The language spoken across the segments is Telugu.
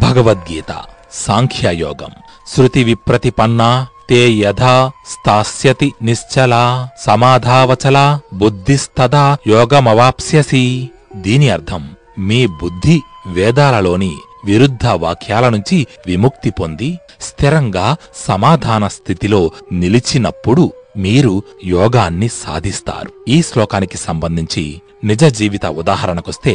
భగవద్గీత సాంఖ్యయోగం. శృతి విప్రతిపన్నా తే యథా స్థాస్యతి నిశ్చలా సమాధావచలా బుద్ధిస్తదా యోగమవాప్స్యసి. దీని అర్థం, మీ బుద్ధి వేదాలలోని విరుద్ధ వాక్యాల నుంచి విముక్తి పొంది స్థిరంగా సమాధాన స్థితిలో నిలిచినప్పుడు మీరు యోగాన్ని సాధిస్తారు. ఈ శ్లోకానికి సంబంధించి నిజ జీవిత ఉదాహరణకొస్తే,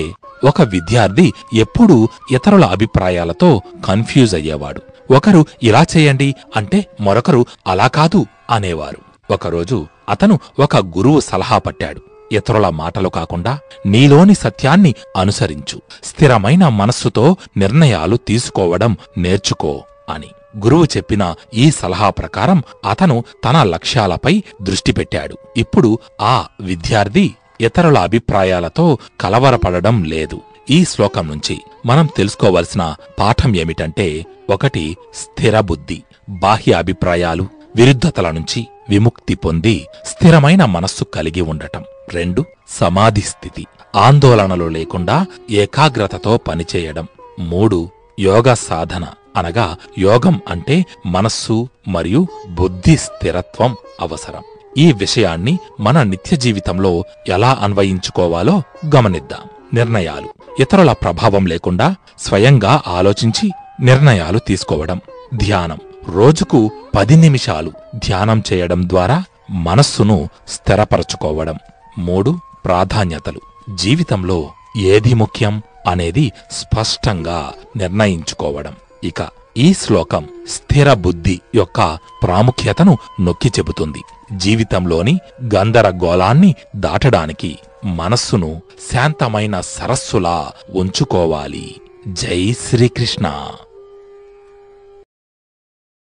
ఒక విద్యార్థి ఎప్పుడూ ఇతరుల అభిప్రాయాలతో కన్ఫ్యూజ్ అయ్యేవాడు. ఒకరు ఇలా చేయండి అంటే మరొకరు అలా కాదు అనేవారు. ఒకరోజు అతను ఒక గురువు సలహా పట్టాడు. ఇతరుల మాటలు కాకుండా నీలోని సత్యాన్ని అనుసరించు, స్థిరమైన మనస్సుతో నిర్ణయాలు తీసుకోవడం నేర్చుకో అని. గురువు చెప్పిన ఈ సలహా ప్రకారం అతను తన లక్ష్యాలపై దృష్టి పెట్టాడు. ఇప్పుడు ఆ విద్యార్థి ఇతరుల అభిప్రాయాలతో కలవరపడడం లేదు. ఈ శ్లోకం నుంచి మనం తెలుసుకోవలసిన పాఠం ఏమిటంటే, 1. స్థిర బుద్ధి, బాహ్య అభిప్రాయాలు, విరుద్ధతల నుంచి విముక్తి పొంది స్థిరమైన మనస్సు కలిగి ఉండటం. 2. సమాధి స్థితి, ఆందోళనలు లేకుండా ఏకాగ్రతతో పనిచేయడం. 3. యోగ సాధన, అనగా యోగం అంటే మనస్సు మరియు బుద్ధి స్థిరత్వం అవసరం. ఈ విషయాన్ని మన నిత్య జీవితంలో ఎలా అన్వయించుకోవాలో గమనిద్దాం. నిర్ణయాలు, ఇతరుల ప్రభావం లేకుండా స్వయంగా ఆలోచించి నిర్ణయాలు తీసుకోవడం. ధ్యానం, రోజుకు 10 నిమిషాలు ధ్యానం చేయడం ద్వారా మనస్సును స్థిరపరచుకోవడం. 3. ప్రాధాన్యతలు, జీవితంలో ఏది ముఖ్యం అనేది స్పష్టంగా నిర్ణయించుకోవడం. ఇక ఈ శ్లోకం స్థిర బుద్ధి యొక్క ప్రాముఖ్యతను నొక్కి చెబుతుంది. జీవితంలోని గందరగోళాన్ని దాటడానికి మనస్సును శాంతమైన సరస్సులా ఉంచుకోవాలి. జై శ్రీకృష్ణ.